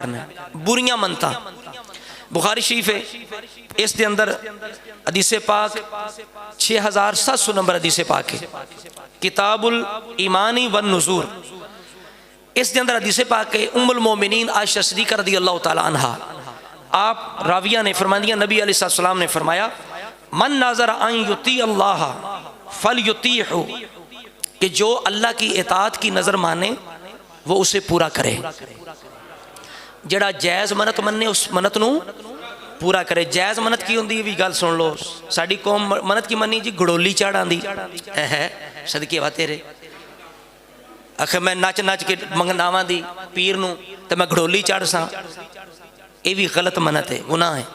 बुरियां मनता बुखारी शरीफ है, इस दे अंदर हदीस पाक 6700 नंबर हदीस पाक है, किताबुल ईमानी वन नुज़ूर। इस दे अंदर हदीस पाक है, उम्मुल मोमिनीन आयशा सिद्दीक़ा रज़ियल्लाहु ताला अन्हा, आप राविया ने फरमाया, नबी अलैहिस्सलाम ने फरमाया, मन नाज़र अन युती अल्लाह फल युतीहु, कि जो अल्लाह की इताअत की नज़र माने वो उसे पूरा करे। जड़ा जायज़ मनत मन्ने उस मनत नूं पूरा करे। जायज़ मनत की होंदी भी गल सुन लो, साडी कौम मनत की मन्नी जी गड़ोली चाड़ आंदी है, सदके वा तेरे आखिर मैं नच नच के मंगनावां दी पीर नूं ते मैं गड़ोली चाड़ सा, ये भी गलत मनत है, गुनाह है।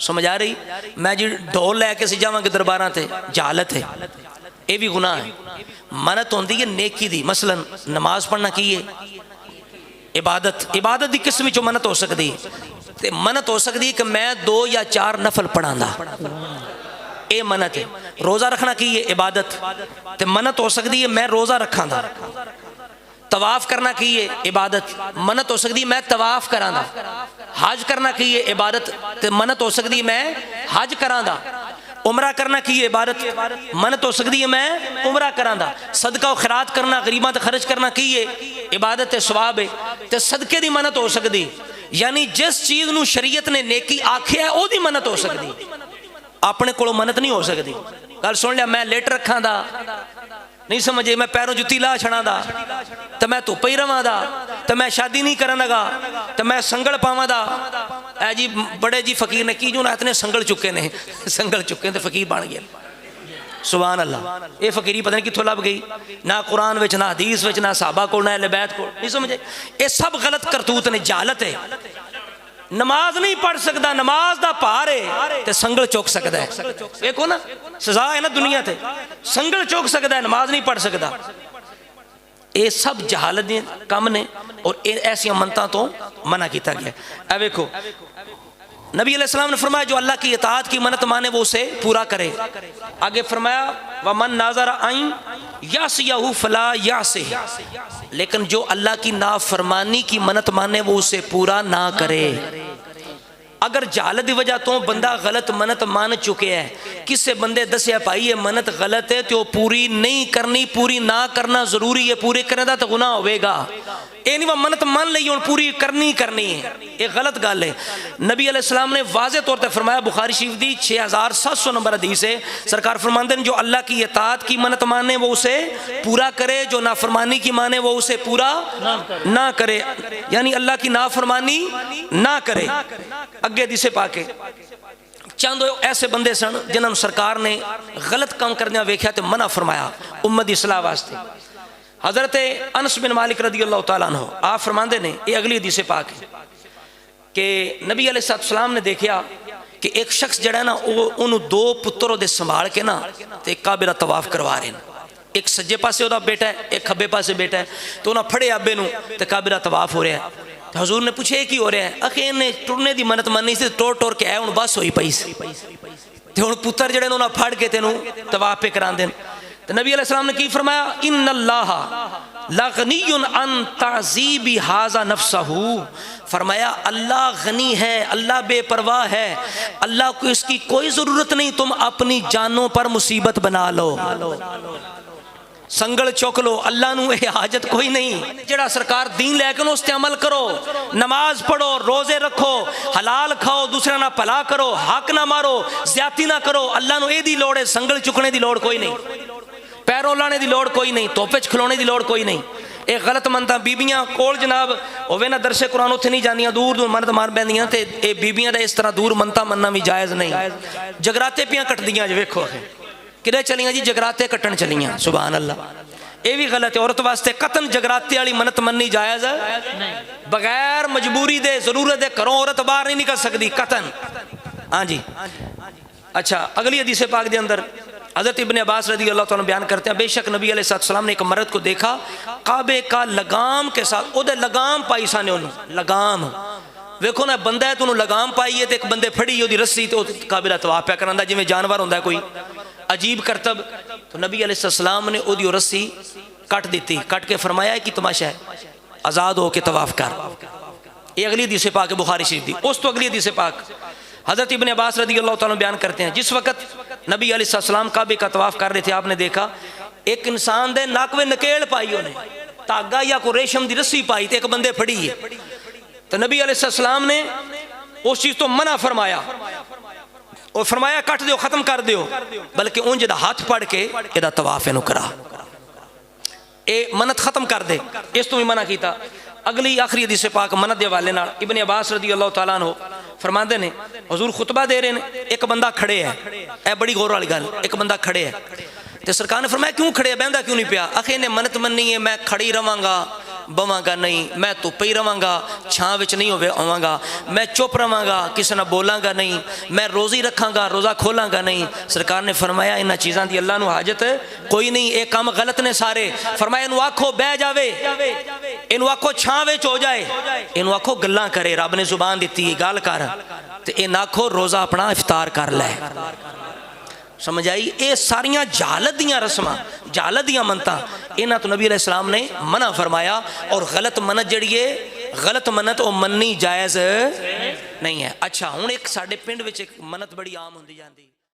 समझ आ रही? मैं जी ढोल लैके सी जावांगे दरबारां ते, जहालत है, ये भी गुनाह है। मनत होंदी है नेकी दी, मसलन नमाज पढ़ना की है इबादत, इबादत की किस्म विचों मनत हो सकती है। ते मनत हो सकती है कि मैं 2 या 4 नफल पढ़ांदा, ये मनत है। रोज़ा रखना की है इबादत, ते मनत हो सकती है मैं रोज़ा रखांदा। तवाफ करना की है इबादत, मनत हो सकती है मैं तवाफ करांदा। हज करना की है इबादत, ते मनत हो सकती है मैं हज करांदा। उमरा करना की इबादत, मनत हो सकती है मैं उमरा करांदा। सदका खैरात करना, गरीबां ते खर्च करना की है इबादत है, सवाब है, ते सदके दी मनत हो सकती। यानी जिस चीज़ नूं शरीयत ने नेकी आख्या है ओदी मनत हो सकती, अपने कोलों मनत नहीं हो सकती। गल सुन लिया, मैं लेट रखा दा नहीं समझे, मैं पैरों जुत्ती ला छड़ा दा, तो मैं धुप्प ही रवां दा, तो मैं शादी नहीं करन लगा, तो मैं संगल पावां दा। ऐ जी बड़े जी फकीर ने की जो ना इतने संगल चुके ने, संगल चुके तो फकीर बन गए। सुभान अल्लाह। ये फकीरी पता नहीं कितों लभ गई, ना कुरान विच, ना हदीस विच, ना साहबा को, ना अहले बैत को, नहीं समझे। ये सब गलत करतूत ने, जालत है। नमाज नहीं पढ़ सकता, नमाज दा भार है, ते संगल चुक सकता है। देखो ना सजा है ना दुनिया ते, संगल चुक सकता है, नमाज नहीं पढ़ सकता। ये सब जहालत दे कम ने, और ऐसी मनता तो मना किया गया। अब देखो नबी अलैहिस्सलाम ने फरमाया, जो अल्लाह की इताअत की मनत माने वो उसे पूरा करे। आगे फरमाया, व मन नाज़र अन यासियहु फला यासिह, लेकिन जो अल्लाह की नाफरमानी की मनत माने वो उसे पूरा ना करे। अगर जहालत की वजह तो बंदा गलत मनत मान चुके है, किसी बंदे दसिया भाई ये मनत गलत है, तो पूरी नहीं करनी, पूरी ना करना जरूरी है, पूरे करने का तो गुनाह होगा। ये नहीं वह मनत मान ली और पूरी करनी करनी है, ये गलत गल है। नबी अलैहिस्सलाम ने वाज़े तौर पर फरमाया, बुखारी शरीफ दी 6700 नंबर हदीस है, सरकार फरमाते हैं जो अल्लाह की इताअत की मनत माने वो उसे पूरा करे, जो नाफरमानी की माने वो उसे पूरा ना करे, यानी अल्लाह की नाफरमानी ना करे। अगे दिसे पाके चंद ऐसे बंदे सन जिन्होंने सरकार ने गलत काम करने वेख्या तो मना फरमाया उम्मत की सलाह वास्ते। हजरत अनस बिन मालिक रज़ियल्लाहु ताला अन्हु आप फरमाते ने, ये अगली हदीस पाक है कि नबी अलैहिस्सलाम ने देखा कि एक शख्स जड़ा ना उन्होंने 2 पुत्र दे संभाल के ना ते काबे दा तवाफ करवा रहे हैं। एक सज्जे पासे उहदा बेटा है, एक खब्बे पासे बेटा है, तो उन्हें फड़े आबे नूं ते काबे दा तवाफ हो रहा है। तो हजूर ने पूछे की हो रहा है, आखे इन्हें टुरने की मनत मनी सी, टोर टोर के आया, हूँ बस होई पई सी, ते हुण पुत्र जड़े उन्हें फड़ के तेनू तवाफ पे करांदे। तो नबी अलैहिस्सलाम ने की फरमाया, इन्नल्लाह लग़नियुन अन तअज़ीबि हाज़ा नफ्सहू, फरमाया अल्लाह गनी है, अल्लाह बेपरवाह है, अल्लाह को इसकी कोई ज़रूरत नहीं, तुम अपनी जानों पर मुसीबत बना लो, संगल चुक लो, अल्लाह नू ये हाजत कोई नहीं। जड़ा सरकार दीन लैके उस ते अमल करो, नमाज पढ़ो, रोजे रखो, हलाल खाओ, दूसरा ना भला करो, हक ना मारो, ज्यादती ना करो, अल्लाह नू एदी लोड़ है, संगल चुकने की लोड़ कोई नहीं, पैरों लाने की लोड़ कोई नहीं, तोपे च खिलाने की लोड़ कोई नहीं। ये गलत मनता बीबियां कोल जनाब होवे ना दरसे कुरान उत्थे नहीं जानियां, दूर दूर मनत मार पैंदियां, ते ये बीबियां दा इस तरह दूर मनता मनना भी जायज़ नहीं। जगराते पियां कटदियां, वेखो किधे चलियां जी, जगराते कट्टन चलियां, सुभान अल्लाह, ये भी गलत है। औरत वास्ते कतन जगराते वाली मनत मननी जायज़ है, बगैर मजबूरी दे जरूरत दे घरों औरत बाहर नहीं निकल सकती, कतन। हाँ जी। अच्छा, अगली हदीस पाक दे अंदर हज़रत इब्ने अब्बास रज़ियल्लाहु ताला बयान करते हैं, बेशक नबी अलैहिस्सलाम ने एक मर्द को देखा काबे का लगाम के साथ, ओदे लगाम पाई साने, उन्होंने लगाम, वेखो ना बंदा है तो उन्होंने लगाम पाई है, तो एक बंदे फड़ी ओदी रस्सी तो काबे दा तवाफ पे करांदा जिवें जानवर होंदा कोई, अजीब करतब। तो नबी अलैहिस्सलाम ने ओदी रस्सी कट दी, कट के फरमाया कि तमाशा है, आज़ाद हो के तवाफ कर। ये अगली हदीस पाक है बुखारी शरीफ दी। उस तो अगली हदीस पाक हज़रत इब्न अब्बास रज़ी अल्लाह तआला बयान करते हैं, जिस वक़्त नबी अलैहिस्सलाम काबे का तवाफ़ कर रहे थे, आपने देखा एक इंसान दे नाक में नकेल पाई, उन्हें धागा या कोई रेशम की रस्सी पाई तो एक बंदे फड़ी है। तो नबी अलैहिस्सलाम ने उस चीज़ तो मना फरमाया और फरमाया कट दो, खत्म कर दो, बल्कि उन जदा हाथ पड़ के एदा तवाफ इनू करा, ए मन्नत खत्म कर दे, इस तो भी मना किया। अगली आखिरी हदीस पाक मन्नत के हवाले नाल इब्न अब्बास रज़ी अल्लाह तआला अन्हु फरमाते ने, हुजूर खुतबा दे रहे हैं, एक बंदा खड़े है, ए बड़ी गौर वाली गल, एक बंदा खड़े है तो सरकार ने फरमाया क्यों खड़े है, बहंदा क्यों नहीं पिया? आखे इन्हें मन्नत मन्नी है, मैं खड़ी रवांगा, बवांगा नहीं, मैं धुप्पे ही रवांगा, छां विच नहीं होवे आवांगा, मैं चुप रवांगा, किसी ना बोलांगा नहीं, मैं रोज़ी रखांगा, रोज़ा खोलांगा नहीं। सरकार ने फरमाया इन्हां चीज़ां दी अल्लाह नूं हाजत कोई नहीं, ये काम गलत ने सारे। फरमाया इनू आखो बह जावे, इनू आखो छां विच हो जाए, इनू आखो गल्लां करे, रब ने जुबान दित्ती है गल कर, ते इन आखो रोज़ा अपना इफ्तार कर लै। समझ आई? ये सारियां जहालत दियां रस्मां, जहालत दियां मन्नतां, इन्हां तो नबी अलैहिस्सलाम ने मना फरमाया। और गलत मन्नत जिहड़ी है, गलत मन्नत वो मननी जायज़ नहीं है। अच्छा हुण एक साडे पिंड विच एक मन्नत बड़ी आम हुंदी जांदी।